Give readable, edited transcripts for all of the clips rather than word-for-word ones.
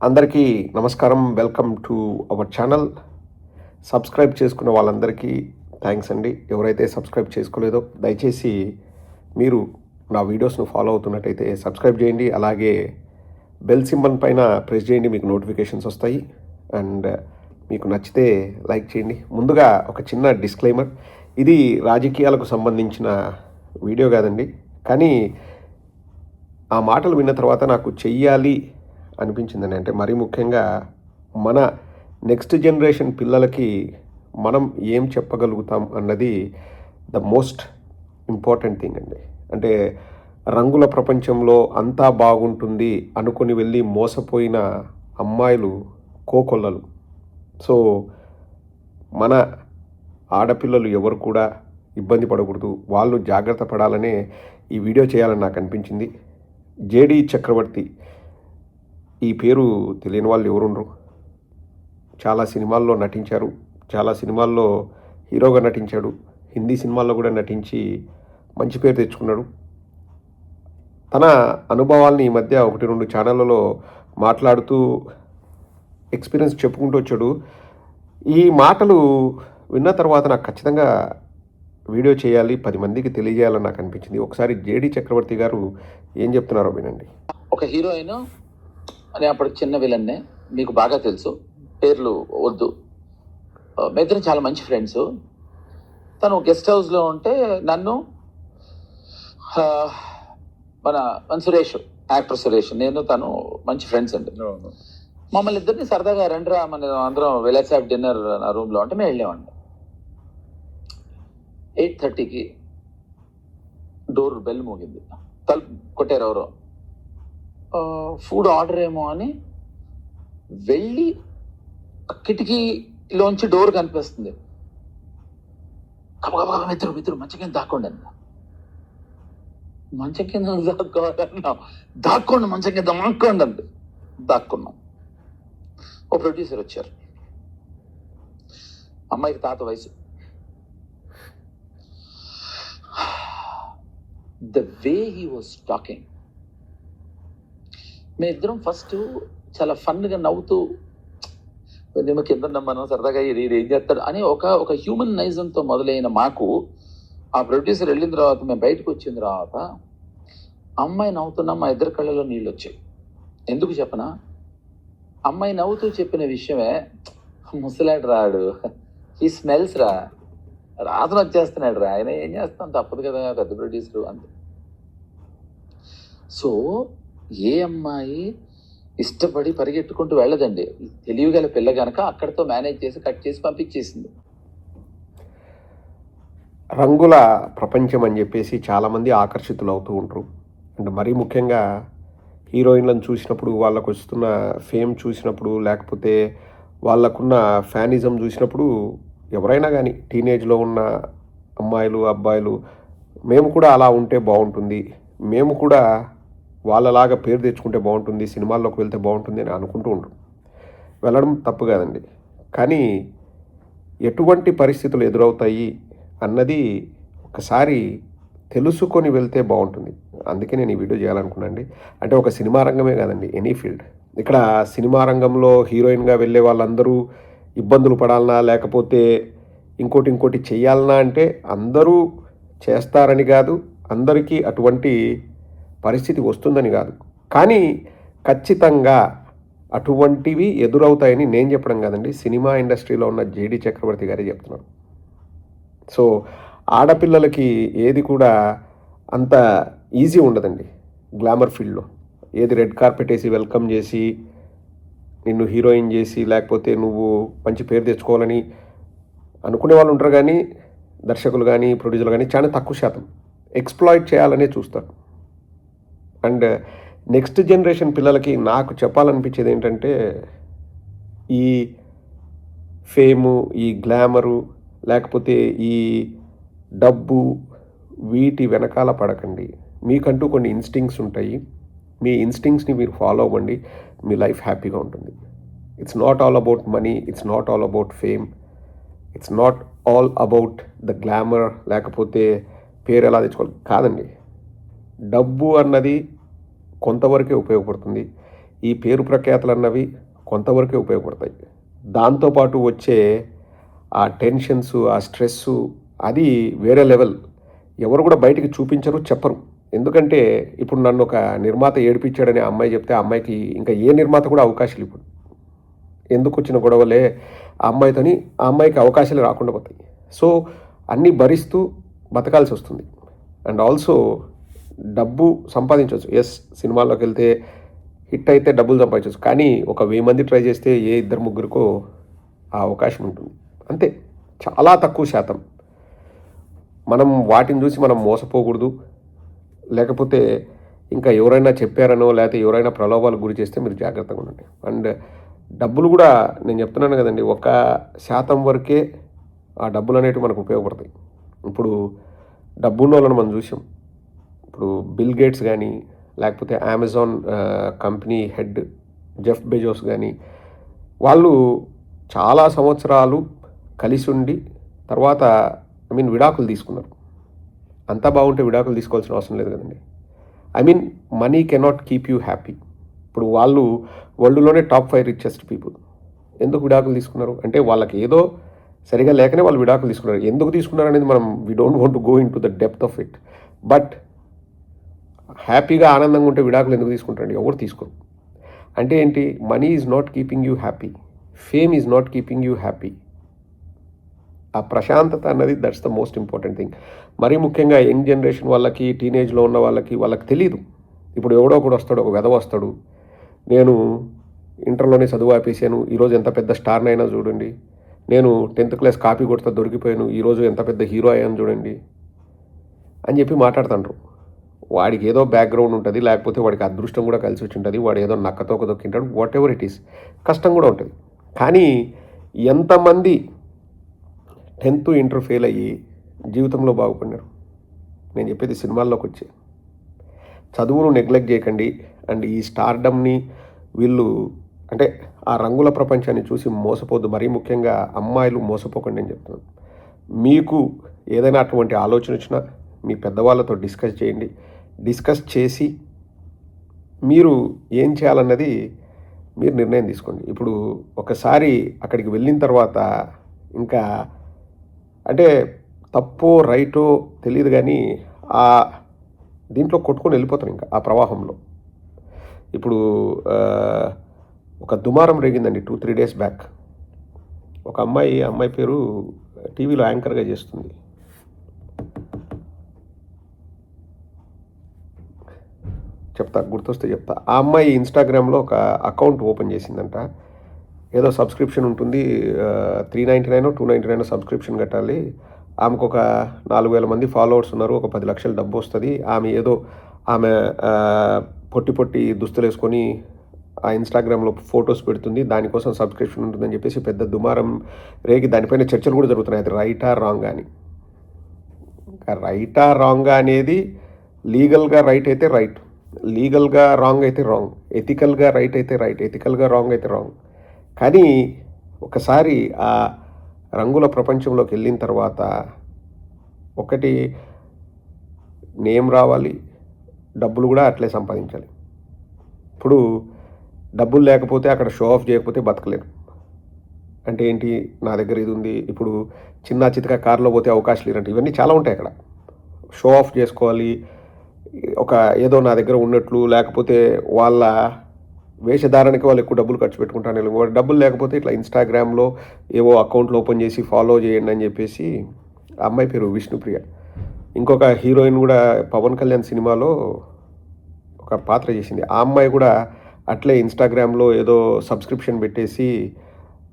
అందరికీ నమస్కారం. Welcome to our channel. Subscribe చేసుకున్న వాళ్ళందరికీ థ్యాంక్స్ అండి. ఎవరైతే సబ్స్క్రైబ్ చేసుకోలేదో దయచేసి మీరు నా వీడియోస్ను ఫాలో అవుతున్నట్టయితే సబ్స్క్రైబ్ చేయండి. అలాగే బెల్ సింబల్ పైన ప్రెస్ చేయండి, మీకు నోటిఫికేషన్స్ వస్తాయి. అండ్ మీకు నచ్చితే లైక్ చేయండి. ముందుగా ఒక చిన్న డిస్క్లైమర్, ఇది రాజకీయాలకు సంబంధించిన వీడియో కాదండి. కానీ ఆ మాటలు విన్న తర్వాత నాకు చెయ్యాలి అనిపించిందని, అంటే మరీ ముఖ్యంగా మన నెక్స్ట్ జనరేషన్ పిల్లలకి మనం ఏం చెప్పగలుగుతాం అన్నది ద మోస్ట్ ఇంపార్టెంట్ థింగ్ అండి. అంటే రంగుల ప్రపంచంలో అంతా బాగుంటుంది అనుకుని వెళ్ళి మోసపోయిన అమ్మాయిలు కోకొల్లలు. సో మన ఆడపిల్లలు ఎవరు కూడా ఇబ్బంది పడకూడదు, వాళ్ళు జాగ్రత్త పడాలనే ఈ వీడియో చేయాలని నాకు అనిపించింది. జేడి చక్రవర్తి, ఈ పేరు తెలియని వాళ్ళు ఎవరుండరు. చాలా సినిమాల్లో నటించారు, చాలా సినిమాల్లో హీరోగా నటించాడు, హిందీ సినిమాల్లో కూడా నటించి మంచి పేరు తెచ్చుకున్నాడు. తన అనుభవాల్ని ఈ మధ్య 1-2 ఛానళ్ళలో మాట్లాడుతూ ఎక్స్పీరియన్స్ చెప్పుకుంటూ వచ్చాడు. ఈ మాటలు విన్న తర్వాత నాకు ఖచ్చితంగా వీడియో చేయాలి, 10 మందికి తెలియజేయాలని నాకు అనిపించింది. ఒకసారి జేడి చక్రవర్తి గారు ఏం చెప్తున్నారో వినండి. ఒక హీరోయిన్ అని అప్పటికి చిన్న విలన్నే, మీకు బాగా తెలుసు, పేర్లు వద్దు. మీ ఇద్దరు చాలా మంచి ఫ్రెండ్స్. తను గెస్ట్ హౌస్లో ఉంటే నన్ను మన సురేష్, యాక్టర్ సురేష్, నేను తను మంచి ఫ్రెండ్స్ అండి. మమ్మల్ని ఇద్దరిని సరదాగా రండిరా మన అందరం వెలెక్సాఫ్ డిన్నర్ నా రూమ్లో అంటే మేము వెళ్ళామండి. 8:30కి డోర్ బెల్ మోగింది, తలుపు కొట్టారు ఎవరో. ఫుడ్ ఆర్డర్ ఏమో అని వెళ్ళి కిటికీలోంచి డోర్ కనిపిస్తుంది. కబగబా మిత్రుడు మంచం కింద దాక్కోండి అన్న. మంచం కింద దాక్కోండి, మంచం కింద దాక్కోండి అండి. దాక్కున్నాం. ఓ ప్రొడ్యూసర్ వచ్చారు. అమ్మాయికి తాత వయసు. The way he was talking, మేము ఇద్దరం ఫస్ట్ చాలా ఫన్గా నవ్వుతూ మేము కింద మనం సరదాగా ఇది ఏం చేస్తాడు అని ఒక హ్యూమన్ నైజంతో మొదలైన మాకు ఆ ప్రొడ్యూసర్ వెళ్ళిన తర్వాత మేము బయటకు వచ్చిన తర్వాత అమ్మాయి నవ్వుతున్నాం, మా ఇద్దరు కళ్ళలో నీళ్ళు వచ్చాయి. ఎందుకు చెప్పనా, అమ్మాయి నవ్వుతూ చెప్పిన విషయమే, ముసలాడు రాడు, ఈ స్మెల్స్ రా, రాతను వచ్చేస్తున్నాడు రా, ఆయన ఏం చేస్తాం తప్పదు కదా, పెద్ద ప్రొడ్యూసర్ అంత. సో ఏ అమ్మాయి ఇష్టపడి పరిగెట్టుకుంటూ వెళ్ళదండి. తెలియగల పిల్ల కనుక అక్కడితో మేనేజ్ చేసి కట్ చేసి పంపించేసింది. రంగుల ప్రపంచం అని చెప్పేసి చాలామంది ఆకర్షితులు అవుతూ ఉంటారు. అండ్ మరీ ముఖ్యంగా హీరోయిన్లను చూసినప్పుడు, వాళ్ళకు వస్తున్న ఫేమ్ చూసినప్పుడు, లేకపోతే వాళ్ళకున్న ఫ్యానిజం చూసినప్పుడు ఎవరైనా కానీ టీనేజ్లో ఉన్న అమ్మాయిలు అబ్బాయిలు మేము కూడా అలా ఉంటే బాగుంటుంది, మేము కూడా వాళ్ళలాగా పేరు తెచ్చుకుంటే బాగుంటుంది, సినిమాల్లోకి వెళ్తే బాగుంటుంది అని అనుకుంటూ ఉంటారు. వెళ్ళడం తప్పు కాదండి. కానీ ఎటువంటి పరిస్థితులు ఎదురవుతాయి అన్నది ఒకసారి తెలుసుకొని వెళ్తే బాగుంటుంది. అందుకే నేను ఈ వీడియో చేయాలనుకున్నానండి. అంటే ఒక సినిమా రంగమే కాదండి, ఎనీ ఫీల్డ్. ఇక్కడ సినిమా రంగంలో హీరోయిన్గా వెళ్ళే వాళ్ళందరూ ఇబ్బందులు పడాలన్నా, లేకపోతే ఇంకోటి చెయ్యాలన్నా అంటే అందరూ చేస్తారని కాదు, అందరికీ అటువంటి పరిస్థితి వస్తుందని కాదు. కానీ ఖచ్చితంగా అటువంటివి ఎదురవుతాయని నేను చెప్పడం కాదండి, సినిమా ఇండస్ట్రీలో ఉన్న జేడి చక్రవర్తి గారే చెప్తున్నారు. సో ఆడపిల్లలకి ఏది కూడా అంత ఈజీ ఉండదండి గ్లామర్ ఫీల్డ్లో. ఏది రెడ్ కార్పెట్ వేసి వెల్కమ్ చేసి నిన్ను హీరోయిన్ చేసి, లేకపోతే నువ్వు మంచి పేరు తెచ్చుకోవాలని అనుకునే వాళ్ళు ఉంటారు. కానీ దర్శకులు కానీ ప్రొడ్యూసర్లు కానీ చాలా తక్కువ శాతం ఎక్స్ప్లాయిట్ చేయాలనే చూస్తారు. అండ్ నెక్స్ట్ జనరేషన్ పిల్లలకి నాకు చెప్పాలనిపించేది ఏంటంటే, ఈ ఫేము, ఈ గ్లామరు, లేకపోతే ఈ డబ్బు, వీటి వెనకాల పడకండి. మీకంటూ కొన్ని ఇన్స్టింక్ట్స్ ఉంటాయి. మీ ఇన్స్టింక్ట్స్ని మీరు ఫాలో అవ్వండి, మీ లైఫ్ హ్యాపీగా ఉంటుంది. It's not all about money, it's not all about fame, it's not all about the glamour, లేకపోతే పేరు ఎలా తెచ్చుకోవాలి కాదండి. డబ్బు అన్నది కొంతవరకే ఉపయోగపడుతుంది. ఈ పేరు ప్రఖ్యాతలు అన్నవి కొంతవరకే ఉపయోగపడతాయి. దాంతోపాటు వచ్చే ఆ టెన్షన్స్, ఆ స్ట్రెస్సు అది వేరే లెవెల్. ఎవరు కూడా బయటికి చూపించరు, చెప్పరు. ఎందుకంటే ఇప్పుడు నన్ను ఒక నిర్మాత ఏడిపించాడని ఆ అమ్మాయి చెప్తే ఆ అమ్మాయికి ఇంకా ఏ నిర్మాత కూడా అవకాశాలు ఇవ్వడు. ఎందుకు వచ్చిన గొడవలే ఆ అమ్మాయితోని ఆ అమ్మాయికి అవకాశాలు రాకుండా పోతాయి. సో అన్నీ భరిస్తూ బతకాల్సి వస్తుంది. అండ్ ఆల్సో డబ్బు సంపాదించవచ్చు. ఎస్, సినిమాల్లోకి వెళ్తే హిట్ అయితే డబ్బులు సంపాదించవచ్చు. కానీ ఒక 1000 మంది ట్రై చేస్తే ఏ 2-3కో ఆ అవకాశం ఉంటుంది. అంతే, చాలా తక్కువ శాతం. మనం వాటిని చూసి మనం మోసపోకూడదు. లేకపోతే ఇంకా ఎవరైనా చెప్పారనో లేకపోతే ఎవరైనా ప్రలోభాలకు గురి చేస్తే మీరు జాగ్రత్తగా ఉండండి. అండ్ డబ్బులు కూడా నేను చెప్తున్నాను కదండి, 1% వరకే ఆ డబ్బులు అనేవి మనకు ఉపయోగపడతాయి. ఇప్పుడు డబ్బున్న వాళ్ళని మనం చూసాం. ఇప్పుడు బిల్ గేట్స్ కానీ లేకపోతే Amazon company head Jeff Bezos కానీ వాళ్ళు చాలా సంవత్సరాలు కలిసి ఉండి తర్వాత విడాకులు తీసుకున్నారు. అంతా బాగుంటే విడాకులు తీసుకోవాల్సిన అవసరం లేదు కదండి. Money cannot keep you happy. ఇప్పుడు వాళ్ళు వరల్డ్లోనే టాప్ 5 రిచెస్ట్ పీపుల్. ఎందుకు విడాకులు తీసుకున్నారు అంటే వాళ్ళకి ఏదో సరిగా లేకనే వాళ్ళు విడాకులు తీసుకున్నారు. ఎందుకు తీసుకున్నారు అనేది మనం we don't want to go in to the depth of it. But హ్యాపీగా ఆనందంగా ఉంటే విడాకులు ఎందుకు తీసుకుంటారండి? ఎవరు తీసుకోరు. అంటే ఏంటి? Money is not keeping you happy, fame is not keeping you happy. ఆ ప్రశాంతత అన్నది that's the most important thing. మరీ ముఖ్యంగా యంగ్ జనరేషన్ వాళ్ళకి, టీనేజ్లో ఉన్న వాళ్ళకి తెలీదు. ఇప్పుడు ఎవడో ఒకడు వస్తాడు, ఒక వెధవ వస్తాడు, నేను ఇంటర్లోనే చదువు ఆపేసాను, ఈరోజు ఎంత పెద్ద స్టార్నైనా చూడండి, నేను 10th క్లాస్ కాపీ కొడితే దొరికిపోయాను, ఈరోజు ఎంత పెద్ద హీరో అయ్యాను చూడండి అని చెప్పి మాట్లాడుతుంటారు. వాడికి ఏదో బ్యాక్గ్రౌండ్ ఉంటుంది, లేకపోతే వాడికి అదృష్టం కూడా కలిసి వచ్చి ఉంటుంది, వాడు ఏదో నక్కతో దొక్కింటాడు, వాట్ ఎవర్ ఇట్ ఈస్. కష్టం కూడా ఉంటుంది. కానీ ఎంతమంది 10th ఇంటర్ ఫెయిల్ అయ్యి జీవితంలో బాగుపడినారు? నేను చెప్పేది సినిమాల్లోకి వచ్చి. చదువును నెగ్లెక్ట్ చేయకండి. అండ్ ఈ స్టార్డమ్ని వీళ్ళు అంటే ఆ రంగుల ప్రపంచాన్ని చూసి మోసపోద్దు. మరీ ముఖ్యంగా అమ్మాయిలు మోసపోకండి అని చెప్తున్నాను. మీకు ఏదైనా అటువంటి ఆలోచన వచ్చినా మీ పెద్దవాళ్ళతో డిస్కస్ చేయండి. డిస్కస్ చేసి మీరు ఏం చేయాలన్నది మీరు నిర్ణయం తీసుకోండి. ఇప్పుడు ఒకసారి అక్కడికి వెళ్ళిన తర్వాత ఇంకా అంటే తప్పో రైటో తెలియదు, కానీ ఆ దీంట్లో కొట్టుకొని వెళ్ళిపోతారు ఇంకా ఆ ప్రవాహంలో. ఇప్పుడు ఒక దుమారం రేగిందండి 2-3 days బ్యాక్. ఒక అమ్మాయి పేరు టీవీలో యాంకర్గా చేస్తుంది. గుర్తొస్తే చెప్తా. ఆ అమ్మాయి ఇన్స్టాగ్రామ్లో ఒక అకౌంట్ ఓపెన్ చేసిందంట. ఏదో సబ్స్క్రిప్షన్ ఉంటుంది, 399 299 సబ్స్క్రిప్షన్ కట్టాలి. ఆమెకు ఒక 4000 మంది ఫాలోవర్స్ ఉన్నారు, ఒక 10 లక్షల డబ్బు వస్తుంది. ఆమె పొట్టి దుస్తులు వేసుకొని ఆ ఇన్స్టాగ్రామ్లో ఫొటోస్ పెడుతుంది, దానికోసం సబ్స్క్రిప్షన్ ఉంటుందని చెప్పేసి పెద్ద దుమారం రేగి దానిపైన చర్చలు కూడా జరుగుతున్నాయి. అది రైటా రాంగా అని. ఇంకా రైటా రాంగా అనేది లీగల్గా రైట్ అయితే రైట్, లీగల్గా రాంగ్ అయితే రాంగ్, ఎథికల్గా రైట్ అయితే రైట్, ఎథికల్గా రాంగ్ అయితే రాంగ్. కానీ ఒకసారి ఆ రంగుల ప్రపంచంలోకి వెళ్ళిన తర్వాత ఒకటి నేమ్ రావాలి, డబ్బులు కూడా అట్లే సంపాదించాలి. ఇప్పుడు డబ్బులు లేకపోతే అక్కడ షో ఆఫ్ చేయకపోతే బతకలేరు. అంటే ఏంటి? నా దగ్గర ఇది ఉంది, ఇప్పుడు చిన్న చితక కారులో పోతే అవకాశాలు లేరంటే ఇవన్నీ చాలా ఉంటాయి అక్కడ. షో ఆఫ్ చేసుకోవాలి, ఒక ఏదో నా దగ్గర ఉన్నట్లు, లేకపోతే వాళ్ళ వేషధారణకి వాళ్ళు ఎక్కువ డబ్బులు ఖర్చు పెట్టుకుంటాను. డబ్బులు లేకపోతే ఇట్లా ఇన్స్టాగ్రామ్లో ఏవో అకౌంట్లు ఓపెన్ చేసి ఫాలో చేయండి అని చెప్పేసి. ఆ అమ్మాయి పేరు విష్ణుప్రియ. ఇంకొక హీరోయిన్ కూడా పవన్ కళ్యాణ్ సినిమాలో ఒక పాత్ర చేసింది. ఆ అమ్మాయి కూడా అట్లే ఇన్స్టాగ్రామ్లో ఏదో సబ్స్క్రిప్షన్ పెట్టేసి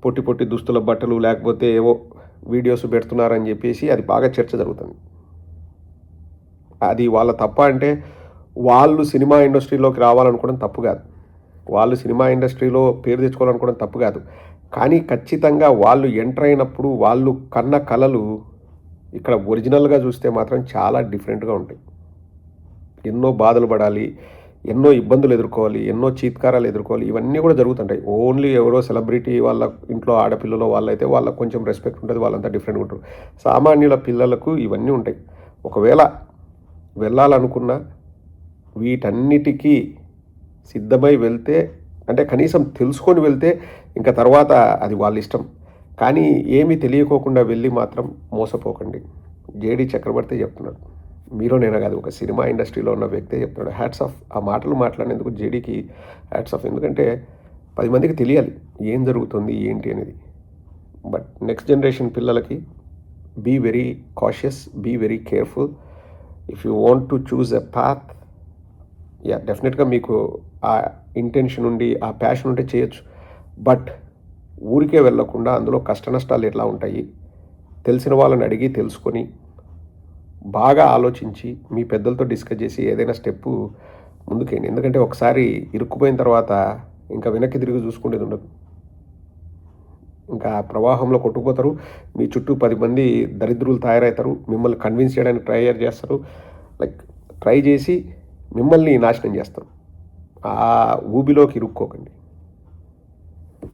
పొట్టి దుస్తుల బట్టలు లేకపోతే ఏవో వీడియోస్ పెడుతున్నారని చెప్పేసి అది బాగా చర్చ జరుగుతుంది. అది వాళ్ళ తప్ప అంటే వాళ్ళు సినిమా ఇండస్ట్రీలోకి రావాలనుకోవడం తప్పు కాదు, వాళ్ళు సినిమా ఇండస్ట్రీలో పేరు తెచ్చుకోవాలనుకోవడం తప్పు కాదు. కానీ ఖచ్చితంగా వాళ్ళు ఎంటర్ అయినప్పుడు వాళ్ళు కన్న కలలు ఇక్కడ ఒరిజినల్గా చూస్తే మాత్రం చాలా డిఫరెంట్గా ఉంటాయి. ఎన్నో బాధలు పడాలి, ఎన్నో ఇబ్బందులు ఎదుర్కోవాలి, ఎన్నో చీత్కారాలు ఎదుర్కోవాలి, ఇవన్నీ కూడా జరుగుతుంటాయి. ఓన్లీ ఎవరో సెలబ్రిటీ వాళ్ళ ఇంట్లో ఆడపిల్లలో వాళ్ళైతే వాళ్ళకు కొంచెం రెస్పెక్ట్ ఉంటుంది, వాళ్ళంతా డిఫరెంట్గా ఉంటారు. సామాన్యుల పిల్లలకు ఇవన్నీ ఉంటాయి. ఒకవేళ వెళ్ళాలనుకున్నా వీటన్నిటికీ సిద్ధమై వెళ్తే అంటే కనీసం తెలుసుకొని వెళ్తే ఇంకా తర్వాత అది వాళ్ళ ఇష్టం. కానీ ఏమీ తెలియకోకుండా వెళ్ళి మాత్రం మోసపోకండి. జేడీ చక్రవర్తి చెప్తున్నాడు. మీరో నేనో కాదు, ఒక సినిమా ఇండస్ట్రీలో ఉన్న వ్యక్తే చెప్తున్నాడు. Hats off. ఆ మాటలు మాట్లాడినందుకు జేడీకి హ్యాట్స్ ఆఫ్. ఎందుకంటే 10 మందికి తెలియాలి ఏం జరుగుతుంది ఏంటి అనేది. బట్ నెక్స్ట్ జనరేషన్ పిల్లలకి be very cautious, be very careful. If you want to choose a path, డెఫినెట్గా మీకు ఆ ఇంటెన్షన్ ఉండి ఆ ప్యాషన్ ఉంటే చేయొచ్చు. బట్ ఊరికే వెళ్ళకుండా అందులో కష్ట నష్టాలు ఎట్లా ఉంటాయి తెలిసిన వాళ్ళని అడిగి తెలుసుకొని బాగా ఆలోచించి మీ పెద్దలతో డిస్కస్ చేసి ఏదైనా స్టెప్పు ముందుకేయండి. ఎందుకంటే ఒకసారి ఇరుక్కుపోయిన తర్వాత ఇంకా వెనక్కి తిరిగి చూసుకునేది ఉండదు. ఇంకా ప్రవాహంలో కొట్టుకుపోతారు. మీ చుట్టూ 10 మంది దరిద్రులు తయారవుతారు. మిమ్మల్ని కన్విన్స్ చేయడానికి ట్రై చేస్తారు. ట్రై చేసి మిమ్మల్ని నాశనం చేస్తారు. ఆ ఊబిలోకి ఇరుక్కోకండి.